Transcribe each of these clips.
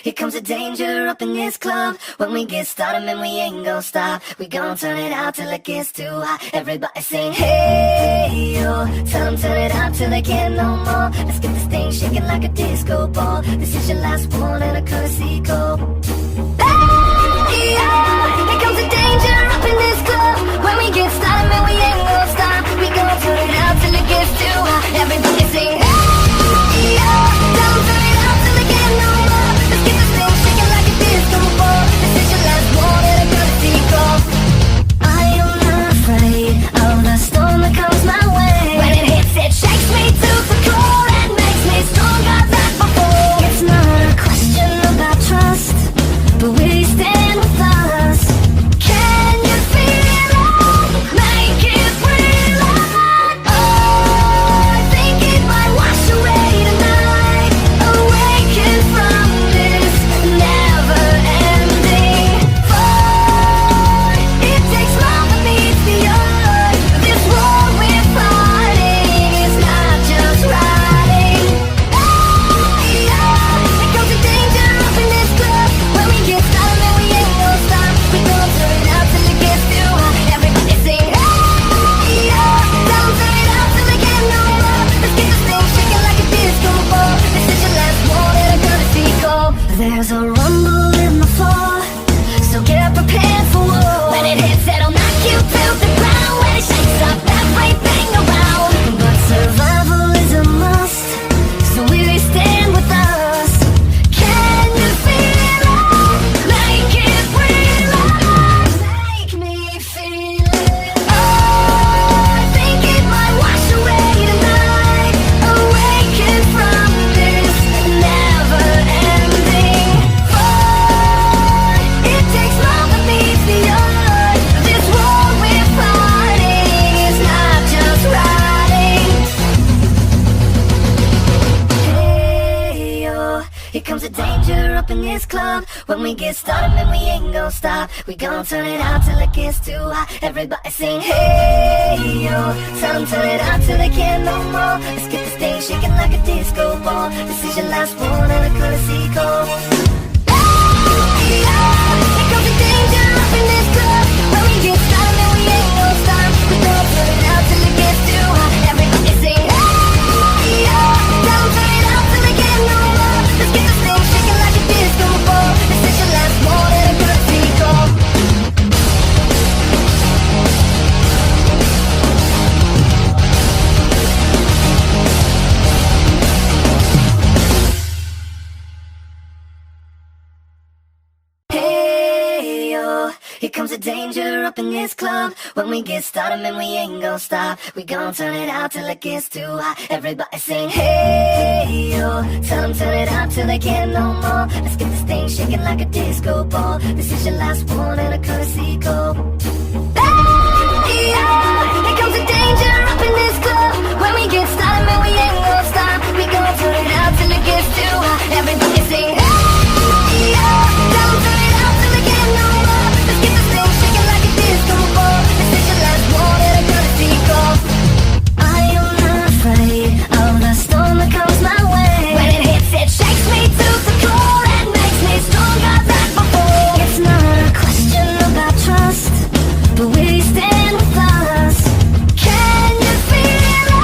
here comes the danger up in this club. When we get started, man, we ain't gon' stop. We gon' turn it out till it gets too hot. Everybody sing, hey, yo. Tell them turn it out till they can't no more. Let's get this thing shaking like a disco ball. This is your last one and a courtesy call. Hey, yo. Here comes the danger up in this club. When we get started, man, we ain't gon' stop. We gon' turn it out till it gets too hot. Everybody sing, hey, yo. Tell them turn it out till they can't no more. Let's get this thing shaking like a disco ball. This is your last one and a courtesy call. I am not afraid of the storm that comes my way. When it hits, it shakes me to the core and makes me stronger than before. It's not a question about trust, but will you stand with us? Can you feel it? Make it real. Oh, I think it might wash away tonight. Awaken from this never-ending fight. It takes more than meets the eye. This war we're fighting is not just riding. Hey, yeah. Here comes the danger up in this club. When we get started, man, we ain't gon' stop. We gon' turn it out till it gets too hot. Everybody sing, hey, yeah. Tell them turn it out till they can't no more. Let's get this thing shaking like a disco ball. This is your last one and a courtesy call. There's a rumble in the floor, so get prepared for war. When it hits, it'll knock you to the ground. When it shakes up everything around. But survival is a must, so will you stand with us? Can you feel it? Make it real. Make me feel it. Oh, I think it might wash away tonight. Awaken from this never-ending fight. It takes more than meets the eye. This war we're fighting is not just riding. Hey, yo. Here comes the danger up in this club. When we get started, man, we ain't gon' stop. We gon' turn it out till it gets too hot. Everybody sing, hey, yo. Tell them turn it out till they can't no more. Let's get this thing shaking like a disco ball. This is your last one and a courtesy call. Hey, yo. Here comes the danger up in this club. When we get started, man, we ain't gon' stop. We gon' turn it out till it gets too hot. Everybody sing, hey, yo. Tell them turn it out till they can't no more. Let's get this thing shaking like a disco ball. This is your last one and a courtesy call. Hey, yo. Here comes the danger up in this club. When we get started, man, we ain't gon' stop. We gon' turn it out till it gets too hot. Everybody sing, hey, yo. Tell them turn it out till they can't no more. Let's get this thing shaking like a disco ball. This is your last one and a courtesy call. Hey, yo. Here comes the danger up in this club. When we get started, man, we ain't gon' stop. We gon' turn it out till it gets too hot. Everybody sing, hey, yo. Tell them turn it out till they can't no more. Let's get this thing shaking like a disco ball. This is your last one and a courtesy call. I am not afraid of the storm that comes my way. When it hits, it shakes me to the core and makes me stronger than before. It's not a question about trust, but will you stand with us? Can you feel it?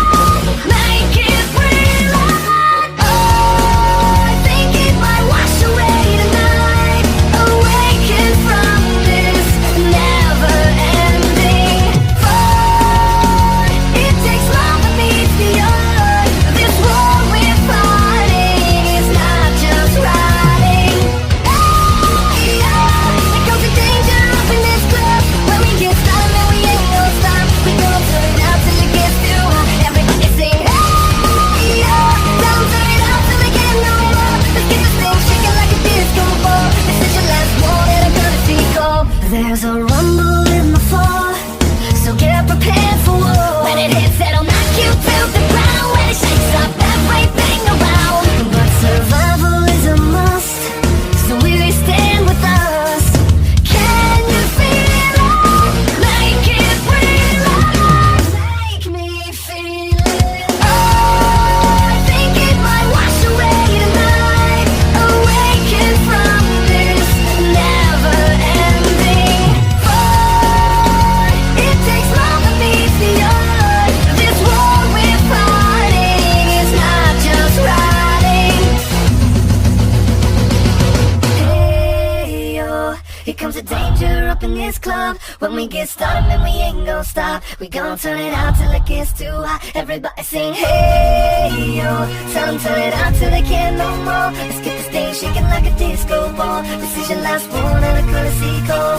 this club. When we get started, man, we ain't gon' stop. We gon' turn it out till it gets too hot. Everybody sing, hey, yo. Tell them turn it out till they can't no more. Let's get this thing shaking like a disco ball. This is your last one and a courtesy call.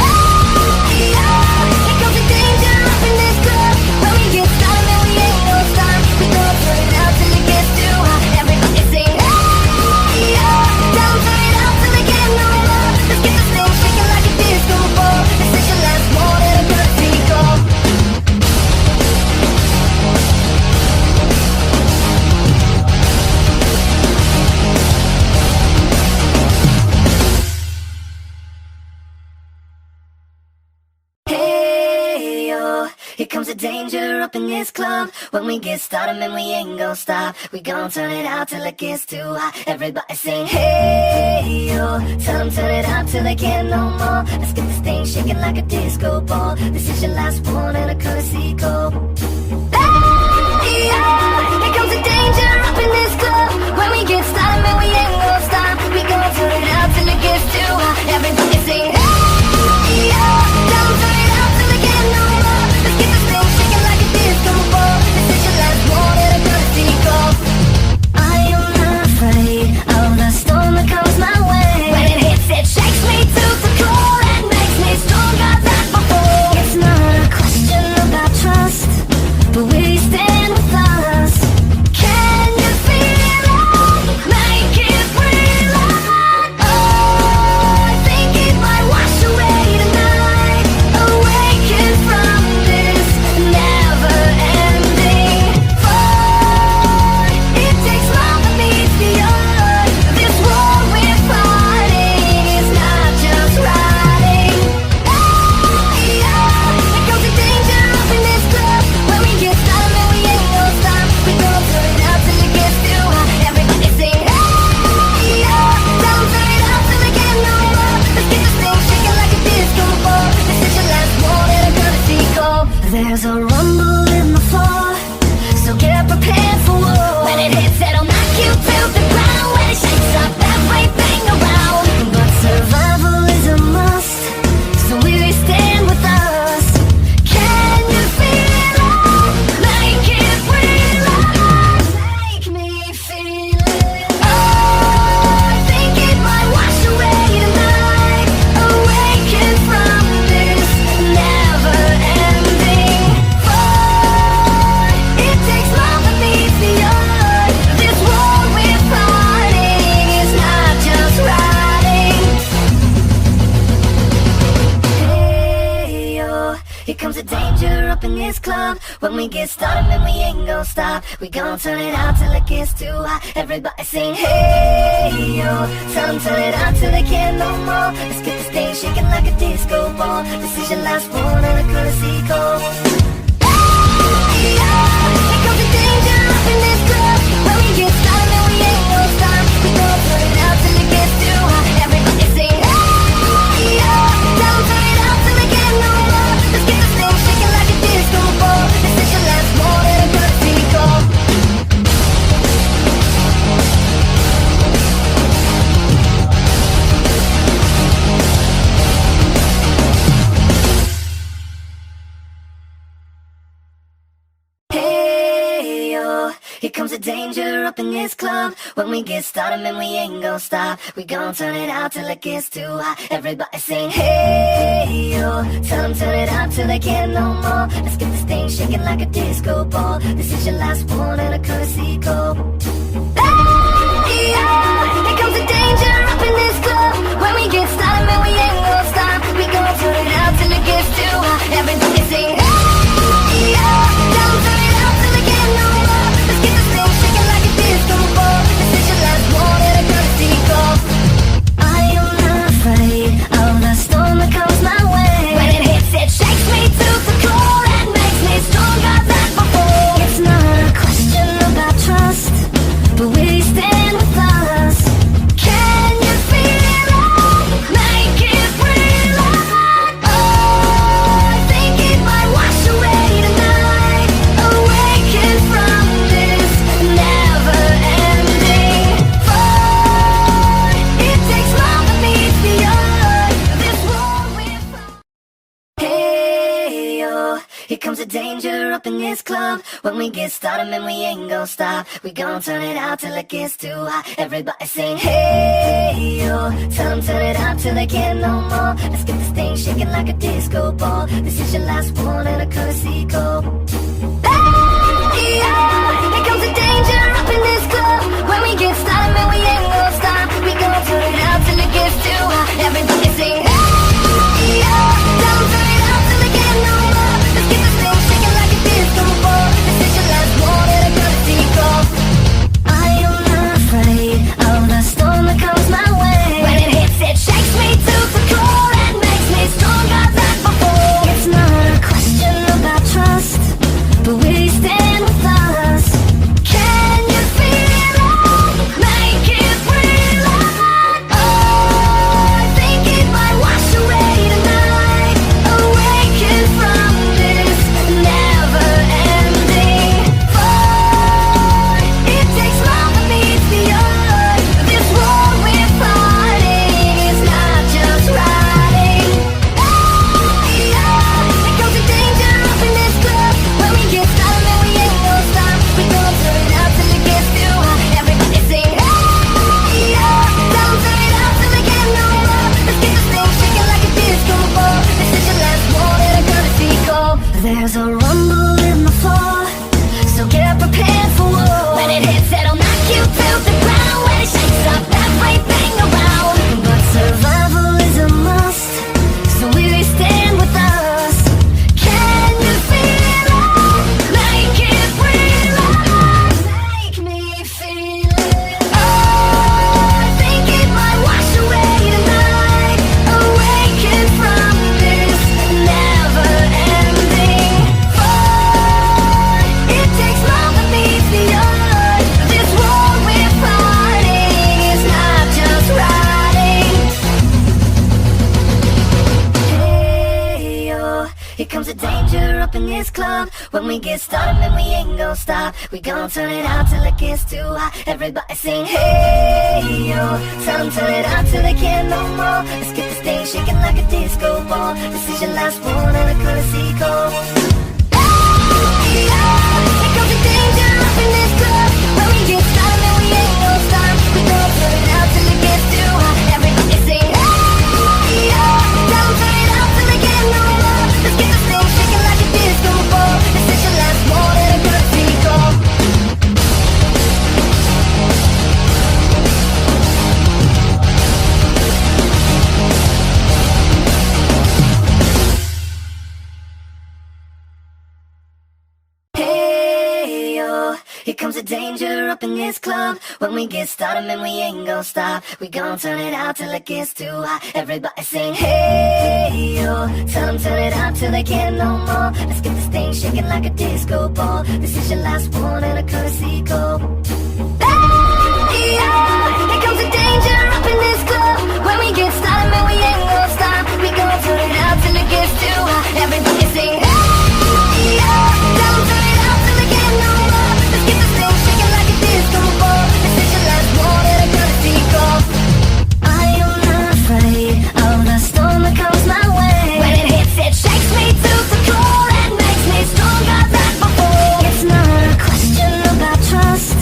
Hey, yo. Here comes the danger up in this club. When we get started, man, we ain't gon' stop. We gon' turn it out till it gets too hot. Everybody sing, hey, yo. Tell them turn it out till they can't no more. Let's get this thing shaking like a disco ball. This is your last one and a courtesy call. Hey, yo. Here comes the danger up in this club. When we get started, man, we ain't gon' stop. We gon' turn it out till it gets too hot. Everybody sing, hey, yo. Tell them turn it out till they can't no more. Let's get this thing shaking like a disco ball. This is your last one and a courtesy call. Hey, yo. Here comes the danger up in this club. When we get started, man, we ain't gon' stop. We gon' turn it out till it gets too hot. Everybody sing, hey, yo. Tell them turn it out till they can't no more. Let's get this thing shaking like a disco ball. This is your last one and a courtesy call. I am not afraid of the storm that comes my way. When it hits, it shakes me to the core and makes me stronger than before. It's not a question about trust, but we stand with us. Can you feel it? Make it real. Oh, I think it might wash away tonight. Awaken from this never-ending fight. It takes love that meets the earth. This war we're fighting is not just riding. Hey, yeah. Here comes the danger up in this club. When we get started, man, we ain't gon' stop. We gon' turn it out till it gets too hot. Everybody sing, hey, yeah. Tell them turn it out till they can't no more. Let's get this thing shaking like a disco ball. This is your last one and a courtesy call. There's a rumble in the floor, so get prepared for war. When it hits, it'll knock you to the ground. When it shakes up everything around. But survival is a must, so we stand with us. Can you feel it? Make it real. Make me feel it. Oh, I think it might wash away tonight. Awaken from this never-ending fight. It takes love that meets the earth. This war we're fighting is not just riding. Hey, yo. Here comes the danger up in this club. When we get started, man, we ain't gon' stop. We gon' turn it out till it gets too hot. Everybody sing, hey, yo. Tell them turn it out till they can't no more. Let's get this thing shaking like a disco ball. This is your last one and a courtesy call. Hey, yo. Here comes the danger up in this club. When we get started, man, we ain't gon' stop. We gon' turn it out till it gets too hot. Everybody sing, hey, yo. Tell them turn it out till they can't no more. Let's get this thing shaking like a disco ball. This is your last one and a courtesy call. Hey, yo. Here comes the danger up in this club. When we get started, man, we ain't gon' stop. We gon' turn it out till it gets too hot. Everybody sing, hey, yo. Tell them turn it out till they can't no more. Let's get this thing shaking like a disco ball. This is your last one and a courtesy call. Hey, yo. Here comes the danger up in this club. When we get started, man, we ain't gon' stop. We gon' turn it out till it gets too hot. Everybody sing, hey, yo. Tell them turn it out till they can't no more. Let's get this thing shaking like a disco ball. This is your last one and a courtesy call. I am not afraid of the storm that comes my way. When it hits, it shakes me to the core and makes me stronger than before. It's not a question about trust, up in this club. When we get started, man, we ain't gon' stop. We gon' turn it out till it gets too hot. Everybody sing, hey, yo. Tell them turn it out till they can't no more. Let's get this thing shaking like a disco ball. This is your last one and a courtesy call. Hey, yo. Here comes the danger up in this club. When we get started, man, we ain't gon' stop. We gon' turn it out till it gets too hot. Everybody sing, hey, yo. Tell them turn it out till they can't no more. Let's get this thing shaking like a disco ball. This is your last one and a courtesy call. I am not afraid of the storm that comes my way. When it hits, it shakes me to the core and makes me stronger than before. It's not a question about trust, but we stand with us. Can you feel it? Make it real. Oh, I think it might wash away tonight. Awaken from this never-ending fight. It takes more than meets the eye. This war we're fighting is not just riding. Hey, yeah. Here comes the danger up in this club. When we get started, man, we ain't gon' stop. We gon' turn it out till it gets too hot. Everybody sing, hey, yeah. Tell them turn it out till they can't no more. Let's get this thing shaking like a disco ball. This is your last one and a courtesy call. There's a rumble in the floor, so get prepared for war. When it hits, it'll knock you to the ground. When it shakes up everything around. But survival is a must, so we stand with us. Can you feel it? Make it real. Make me feel it. Oh, I think it might wash away tonight. Awaken from this never-ending fight. It takes more than meets the eye. This war we're fighting is not just riding. Hey, yo. Here comes the danger up in this club. When we get started, man, we ain't gon' stop. We gon' turn it out till it gets too hot. Everybody sing, hey, yo. Tell them turn it out till they can't no more. Let's get this thing shaking like a disco ball. This is your last one and a courtesy call. Hey, yo. Here comes the danger up in this club. When we get started, man, we ain't gon' stop. We gon' turn it out till it gets too hot. Everybody sing, hey, yo. Tell them turn it out till they can't no more. Let's get this thing shaking like a disco ball. This is your last one and a courtesy call. Hey, yo. Here comes the danger up in this club. When we get started, man, we ain't gon' stop. We gon' turn it out till it gets too hot. Everybody sing, hey, yo. Tell them turn it out till they can't no more. Let's get this thing shaking like a disco ball. This is your last one and a courtesy call. Hey, yo. Here comes the danger up in this club. When we get started, man, we ain't gon' stop. We gon' turn it out till it gets too hot. Everybody sing, hey, yo. Tell them turn it out till they can't no more. Let's get this thing shaking like a disco ball. This is your last one and a courtesy call. I am not afraid of the storm that comes my way. When it hits, it shakes me to the core and makes me stronger than before. It's not a question about trust,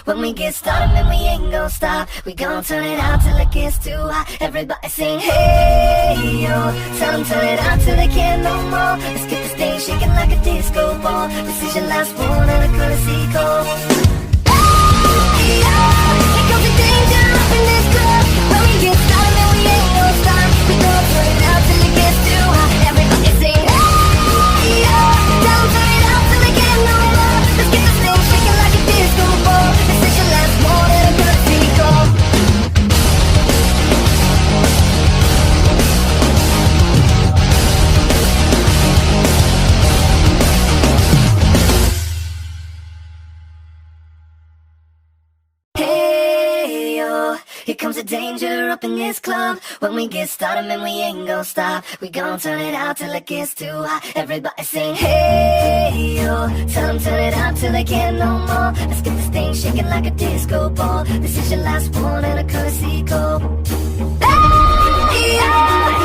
When we get started, man, we ain't gon' stop. We gon' turn it out till it gets too hot. Everybody sing, hey, yo. Tell them turn it out till they can't no more. Let's get this thing shaking like a disco ball. This is your last one and a courtesy call. Hey, yo. Here comes the danger up in this club. When we get started, man, we ain't gon' stop. We gon' turn it out till it gets too hot. Everybody sing, hey, yo. Tell them turn it out till they can't no more. Let's get this thing shaking like a disco ball. This is your last one and a courtesy call. Here comes the danger up in this club. When we get started, man, we ain't gon' stop. We gon' turn it out till it gets too hot. Everybody sing, hey, yo. Tell them turn it out till they can't no more. Let's get this thing shaking like a disco ball. This is your last one and a courtesy call. Hey, yo.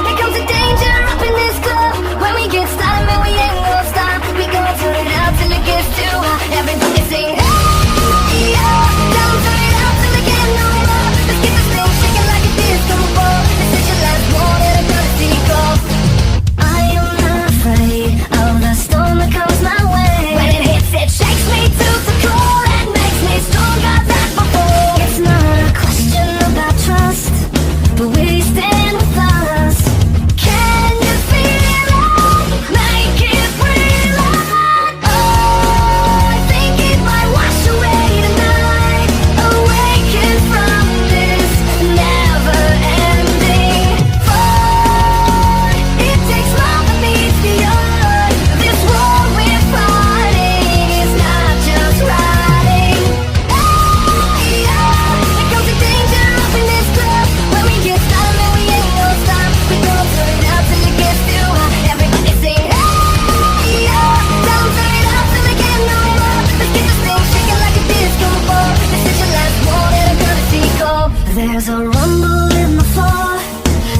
Here comes the danger up in this club. When we get started, man, we ain't gon' stop. We gon' turn it out till it gets too hot. Everybody sing, hey, yo. Tell them turn it out till they can't no more. Let's get this thing shaking like a disco ball. This is your last one and a courtesy call. I am not afraid of the storm that comes my way. When it hits, it shakes me to the core and makes me stronger than before. It's not a question about trust, but will you stand with us? Can you feel it? Make it real. Oh, I think it might wash away tonight. Awaken from this never-ending fight. It takes more than meets the eye. This war we're fighting is not just riding. Hey, yeah. Here comes the danger up in this club. When we get started, man, we ain't gon' stop. We gon' turn it out till it gets too hot. Everybody sing, hey, yeah. Tell them turn it out till they can't no more. Let's get this thing shaking like a disco ball. This is your last one and a courtesy call. There's a rumble in the floor,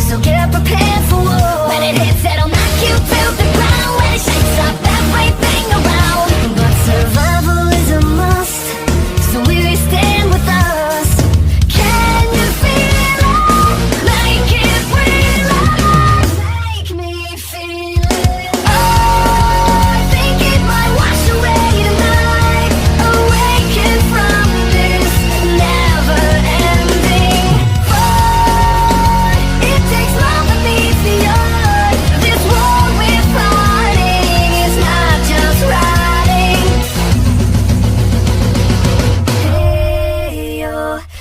so get prepared for war. When it hits, it'll knock you to the ground. When it shakes up everything around. But survival is a must, so will you stand with us? Can you feel it? Make it real. Make me feel it. Oh, I think it might wash away tonight. Awaken from this never-ending fight. It takes more than meets the eye. This war we're fighting is not just riding. Hey, yo.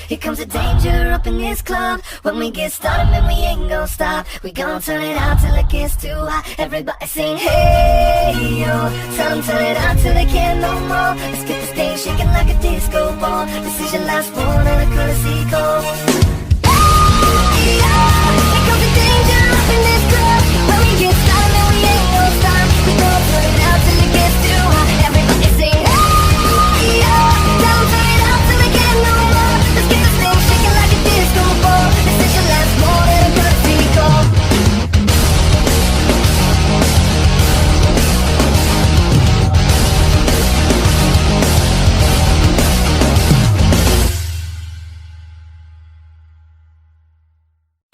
Here comes the danger up in this club. When we get started, man, we ain't gon' stop. We gon' turn it out till it gets too hot. Everybody sing, hey, yo. Tell them turn it out till they can't no more. Let's get this thing shaking like a disco ball. This is your last one and a courtesy call. Hey, yo. Here comes the danger up in this club. When we get started, man, we ain't gon' stop. We gon' turn it out till it gets too hot. Everybody sing, hey, yo. Tell them turn it out till they can't no more. Let's get this thing shaking like a disco ball. This is your last one and a courtesy call.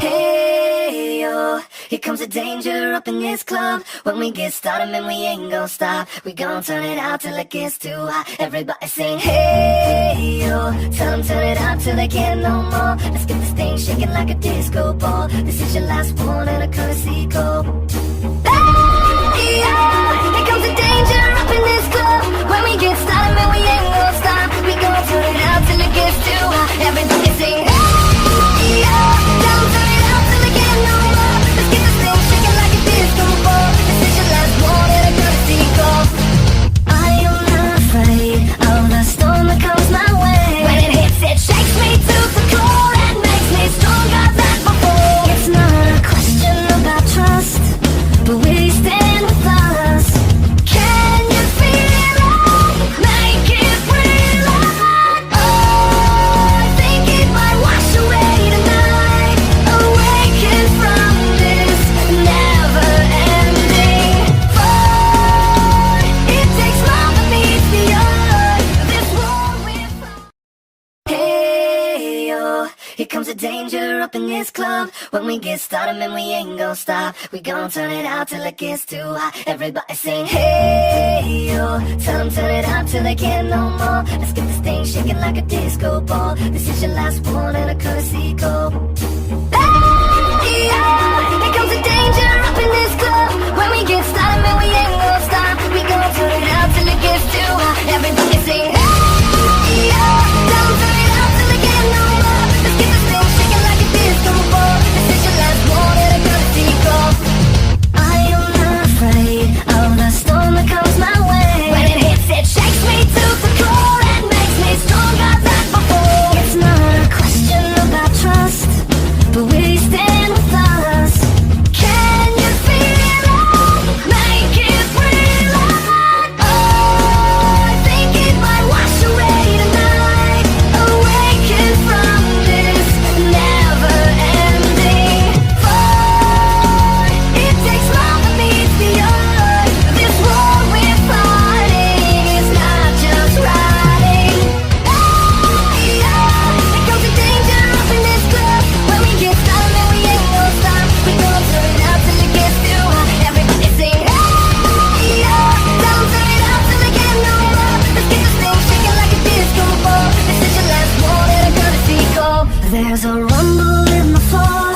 Hey, yo. Here comes the danger up in this club. When we get started, man, we ain't gon' stop. We gon' turn it out till it gets too hot. Everybody sing, hey, yo. Tell them turn it out till they can't no more. Let's get this thing shaking like a disco ball. This is your last one and a courtesy call. Hey, yo. Here comes the danger up in this club. When we get started, man, we ain't gon' stop. We gon' turn it out till it gets too hot. Everybody sing, hey, yo. Tell them turn it out till they can't no more. Let's get this thing shaking like a disco ball. This is your last one and a courtesy call. I am not afraid of the storm that comes my way. When it hits, it shakes me to the core and makes me stronger than before. It's not a question about trust, but will you stand with us? Can you feel it? Make it real. Oh, I think it might here comes the danger up in this club. When we get started, man, we ain't gon' stop. We gon' turn it out till it gets too hot. Everybody sing, hey, yo. Tell them turn it out till they can't no more. Let's get this thing shaking like a disco ball. This is your last one and a courtesy call. Hey, yo. Here comes the danger up in this club. When we get started, man, we ain't gon' stop. We gon' turn it out till it gets too hot. Everybody sing, hey, yo. Tell them turn it out till they can't no more. Let's get this thing shaking like a disco ball. This is your last one and a courtesy call. I am not afraid of the storm that comes my way. When it hits, it shakes me to the core and makes me stronger than before. It's not a question about trust, but will you stand with us? Can you feel it? Make it real. Oh, I think it might wash away tonight. Awaken from this never-ending fight. It takes more than meets the eye. This war we're fighting is not just riding. Hey, yeah. Here comes the danger up in this club. When we get started, man, we ain't gon' stop. We gon' turn it out till it gets too hot. Everybody sing, hey, yeah. Tell them turn it out till they can't no more. Let's get this thing shaking like a disco ball. This is your last one and a courtesy call. There's a rumble in the floor,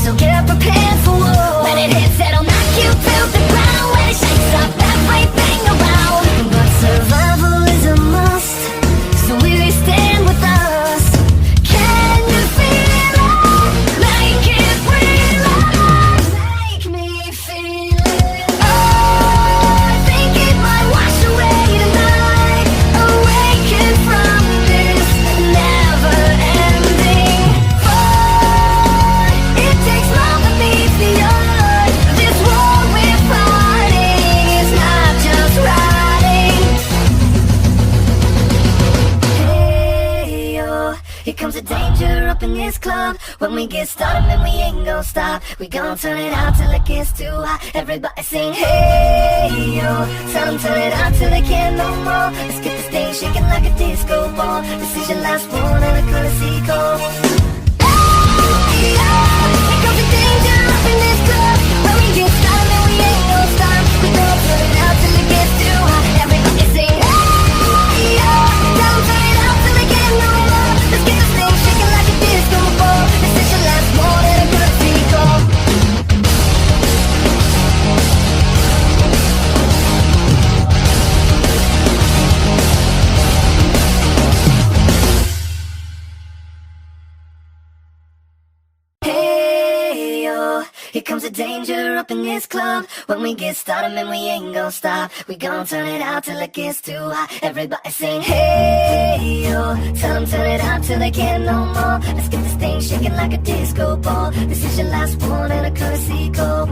so get prepared for war. When it hits, it'll knock you to the ground. When it shakes up everything around. But survival is a must, so will you stand with us? Can you feel it? Make it real. Make me feel it. Oh, I think it might wash away tonight. Awaken from this never-ending fight. It takes more than meets the eye. This war we're fighting is not just riding. Hey, yo. Here comes the danger up in this club. When we get started, man, we ain't gon' stop. We gon' turn it out till it gets too hot. Everybody sing, hey, yo. Tell them turn it out till they can't no more. Let's get this thing shaking like a disco ball. This is your last one and a courtesy call. Hey, yeah. Here comes the danger up in this club. When we get started, man, we ain't gon' stop. We gon' turn it out till it gets too hot. Everybody sing, hey, yeah. Tell them turn it out till they can't no more. Let's get this thing shaking like a disco ball. This is your last one and a courtesy call. Hey, yo. Here comes the danger up in this club. When we get started, man, we ain't gon' stop. We gon' turn it out till it gets too hot. Everybody sing, hey, yo. Tell them turn it out till they can't no more. Let's get this thing shaking like a disco ball. This is your last one and a courtesy call.